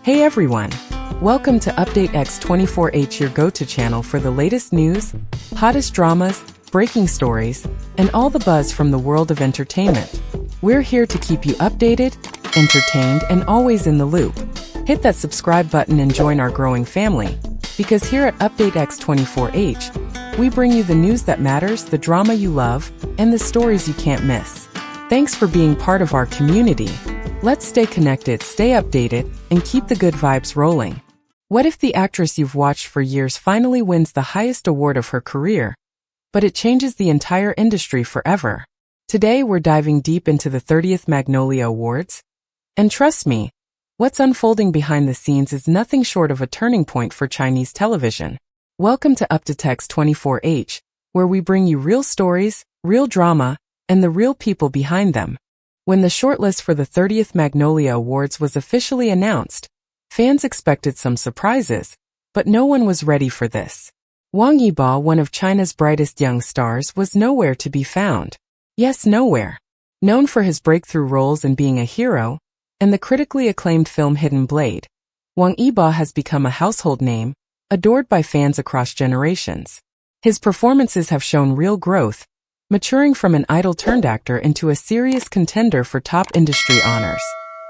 Hey everyone! Welcome to Update X24H, your go-to channel for the latest news, hottest dramas, breaking stories, and all the buzz from the world of entertainment. We're here to keep you updated, entertained, and always in the loop. Hit that subscribe button and join our growing family, because here at Update X24H, we bring you the news that matters, the drama you love, and the stories you can't miss. Thanks for being part of our community. Let's stay connected, stay updated, and keep the good vibes rolling. What if the actress you've watched for years finally wins the highest award of her career, but it changes the entire industry forever? Today we're diving deep into the 30th Magnolia Awards, and trust me, what's unfolding behind the scenes is nothing short of a turning point for Chinese television. Welcome to Update X24H, where we bring you real stories, real drama, and the real people behind them. When the shortlist for the 30th Magnolia Awards was officially announced, fans expected some surprises, but no one was ready for this. Wang Yibo, one of China's brightest young stars, was nowhere to be found. Yes, nowhere. Known for his breakthrough roles in Being a Hero and the critically acclaimed film Hidden Blade, Wang Yibo has become a household name, adored by fans across generations. His performances have shown real growth, maturing from an idol-turned actor into a serious contender for top industry honors.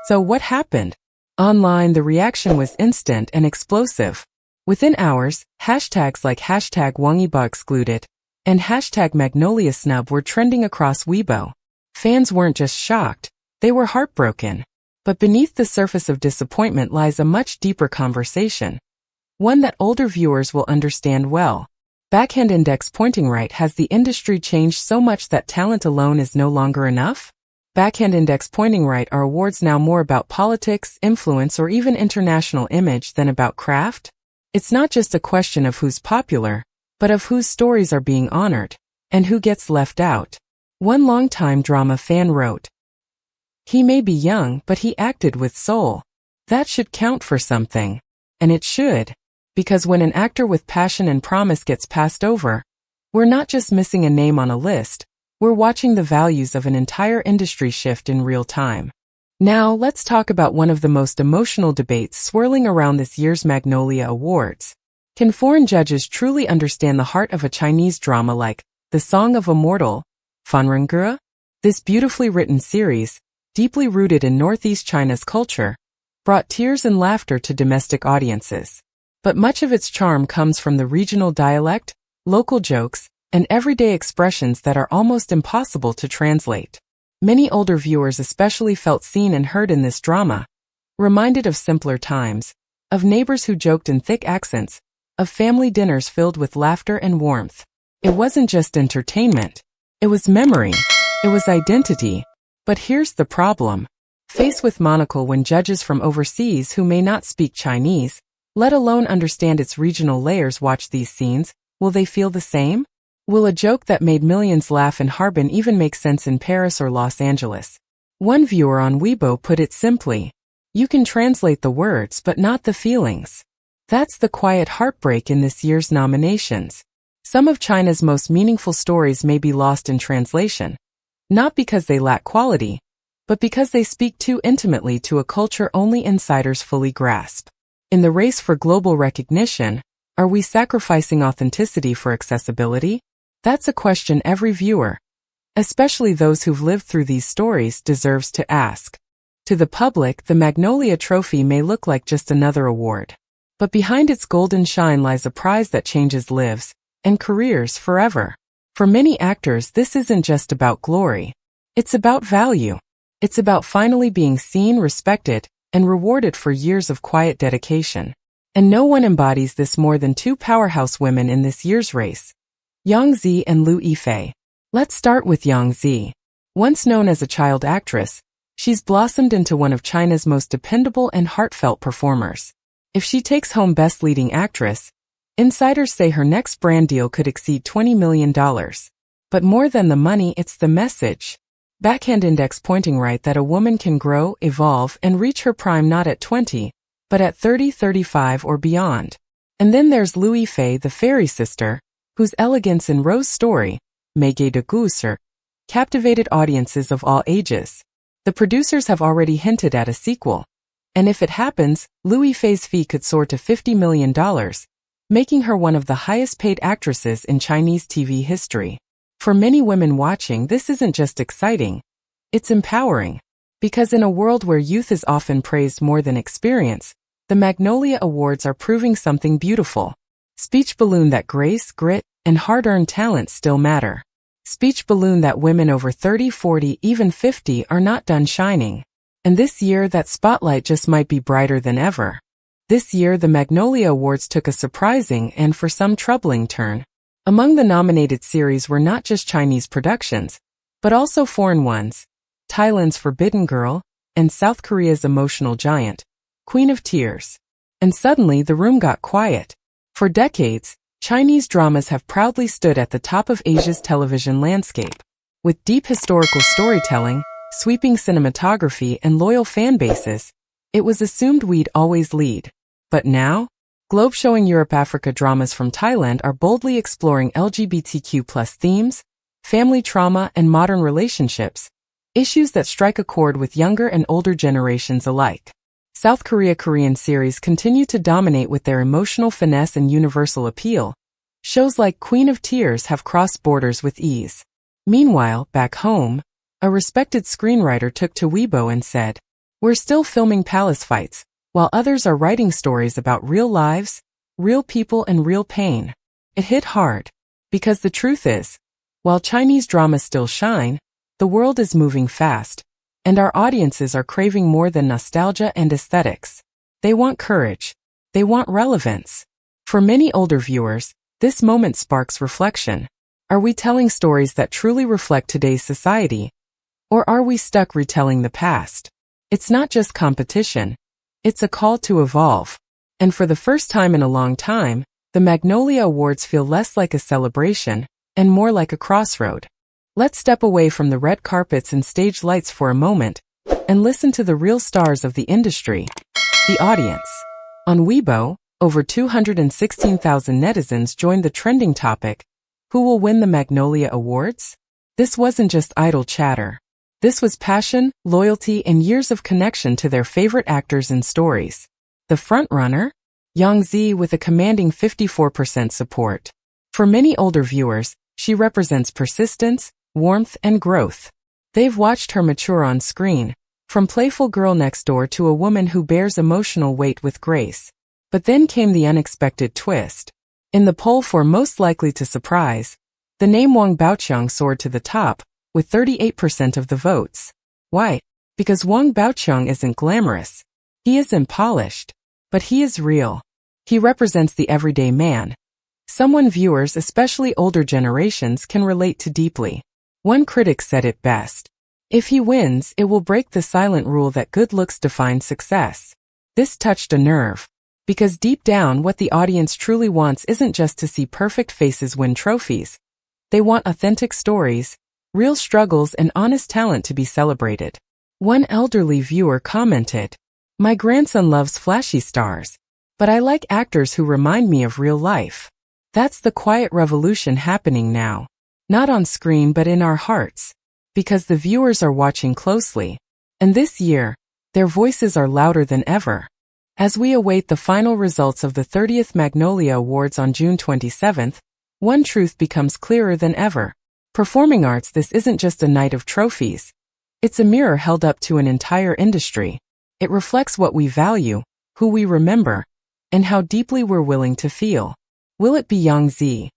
So what happened? Online, the reaction was instant and explosive. Within hours, hashtags like #WangYibo and #MagnoliaSnub were trending across Weibo. Fans weren't just shocked, they were heartbroken. But beneath the surface of disappointment lies a much deeper conversation, one that older viewers will understand well. Backhand index pointing right. Has the industry changed so much that talent alone is no longer enough? Backhand index pointing right are awards now more about politics, influence, or even international image than about craft? It's not just a question of who's popular, but of whose stories are being honored, and who gets left out. One longtime drama fan wrote, "He may be young, but he acted with soul. That should count for something." And it should. Because when an actor with passion and promise gets passed over, we're not just missing a name on a list, we're watching the values of an entire industry shift in real time. Now, let's talk about one of the most emotional debates swirling around this year's Magnolia Awards. Can foreign judges truly understand the heart of a Chinese drama like The Song of a Mortal, Fanrengge? This beautifully written series, deeply rooted in Northeast China's culture, brought tears and laughter to domestic audiences. But much of its charm comes from the regional dialect, local jokes, and everyday expressions that are almost impossible to translate. Many older viewers especially felt seen and heard in this drama, reminded of simpler times, of neighbors who joked in thick accents, of family dinners filled with laughter and warmth. It wasn't just entertainment. It was memory. It was identity. But here's the problem. Faced with monocle when judges from overseas who may not speak Chinese, let alone understand its regional layers, watch these scenes, will they feel the same? Will a joke that made millions laugh in Harbin even make sense in Paris or Los Angeles? One viewer on Weibo put it simply, "You can translate the words but not the feelings." That's the quiet heartbreak in this year's nominations. Some of China's most meaningful stories may be lost in translation, not because they lack quality, but because they speak too intimately to a culture only insiders fully grasp. In the race for global recognition, are we sacrificing authenticity for accessibility? That's a question every viewer, especially those who've lived through these stories, deserves to ask. To the public, the Magnolia Trophy may look like just another award. But behind its golden shine lies a prize that changes lives and careers forever. For many actors, this isn't just about glory. It's about value. It's about finally being seen, respected, and rewarded for years of quiet dedication. And no one embodies this more than two powerhouse women in this year's race, Zi and Liu Yifei. Let's start with Zi. Once known as a child actress, she's blossomed into one of China's most dependable and heartfelt performers. If she takes home Best Leading Actress, insiders say her next brand deal could exceed $20 million. But more than the money, it's the message. Backhand index pointing right that a woman can grow, evolve, and reach her prime not at 20, but at 30, 35, or beyond. And then there's Liu Yifei, the fairy sister, whose elegance in Rose's story, Mége de Gousser, captivated audiences of all ages. The producers have already hinted at a sequel, And if it happens, Liu Yifei's fee could soar to $50 million, making her one of the highest-paid actresses in Chinese TV history. For many women watching, this isn't just exciting, it's empowering. Because in a world where youth is often praised more than experience, the Magnolia Awards are proving something beautiful. Speech balloon that grace, grit, and hard-earned talent still matter. Speech balloon that women over 30, 40, even 50 are not done shining. And this year, that spotlight just might be brighter than ever. This year, the Magnolia Awards took a surprising and, for some, troubling turn. Among the nominated series were not just Chinese productions, but also foreign ones: Thailand's Forbidden Girl and South Korea's emotional giant, Queen of Tears. And suddenly the room got quiet. For decades, Chinese dramas have proudly stood at the top of Asia's television landscape. With deep historical storytelling, sweeping cinematography, and loyal fan bases, it was assumed we'd always lead. But now, globe-showing Europe-Africa dramas from Thailand are boldly exploring LGBTQ+ themes, family trauma, and modern relationships, issues that strike a chord with younger and older generations alike. South Korean series continue to dominate with their emotional finesse and universal appeal. Shows like Queen of Tears have crossed borders with ease. Meanwhile, back home, a respected screenwriter took to Weibo and said, "We're still filming palace fights, while others are writing stories about real lives, real people, and real pain." It hit hard. Because the truth is, while Chinese dramas still shine, the world is moving fast, and our audiences are craving more than nostalgia and aesthetics. They want courage. They want relevance. For many older viewers, this moment sparks reflection. Are we telling stories that truly reflect today's society? Or are we stuck retelling the past? It's not just competition. It's a call to evolve. And for the first time in a long time, the Magnolia Awards feel less like a celebration and more like a crossroad. Let's step away from the red carpets and stage lights for a moment and listen to the real stars of the industry, the audience. On Weibo, over 216,000 netizens joined the trending topic, "Who will win the Magnolia Awards?" This wasn't just idle chatter. This was passion, loyalty, and years of connection to their favorite actors and stories. The frontrunner? Yang Zi, with a commanding 54% support. For many older viewers, she represents persistence, warmth, and growth. They've watched her mature on screen, from playful girl next door to a woman who bears emotional weight with grace. But then came the unexpected twist. In the poll for most likely to surprise, the name Wang Baoqiang soared to the top, with 38% of the votes. Why? Because Wang Baoqiang isn't glamorous. He isn't polished. But he is real. He represents the everyday man. Someone viewers, especially older generations, can relate to deeply. One critic said it best: "If he wins, it will break the silent rule that good looks define success." This touched a nerve. Because deep down, what the audience truly wants isn't just to see perfect faces win trophies. They want authentic stories, real struggles, and honest talent to be celebrated. One elderly viewer commented, "My grandson loves flashy stars, but I like actors who remind me of real life." That's the quiet revolution happening now. Not on screen but in our hearts. Because the viewers are watching closely. And this year, their voices are louder than ever. As we await the final results of the 30th Magnolia Awards on June 27th, one truth becomes clearer than ever. Performing arts, this isn't just a night of trophies. It's a mirror held up to an entire industry. It reflects what we value, who we remember, and how deeply we're willing to feel. Will it be Yang Zi,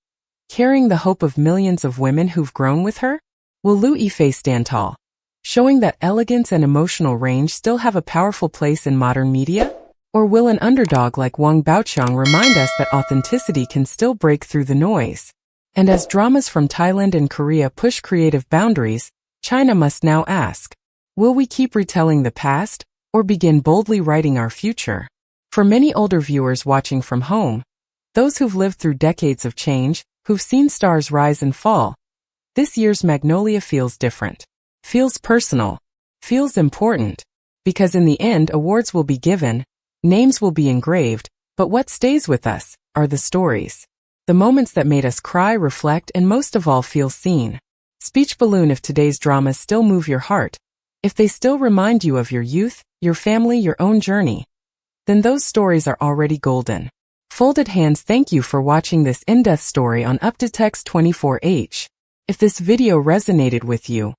carrying the hope of millions of women who've grown with her? Will Liu Yifei stand tall, showing that elegance and emotional range still have a powerful place in modern media? Or will an underdog like Wang Baoqiang remind us that authenticity can still break through the noise? And as dramas from Thailand and Korea push creative boundaries, China must now ask, will we keep retelling the past, or begin boldly writing our future? For many older viewers watching from home, those who've lived through decades of change, who've seen stars rise and fall, this year's Magnolia feels different. Feels personal. Feels important. Because in the end, awards will be given, names will be engraved, but what stays with us are the stories. The moments that made us cry, reflect, and most of all feel seen. Speech balloon: if today's dramas still move your heart, If they still remind you of your youth, your family, your own journey, then those stories are already golden. Folded hands, thank you for watching this in-depth story on Update X 24H. If this video resonated with you,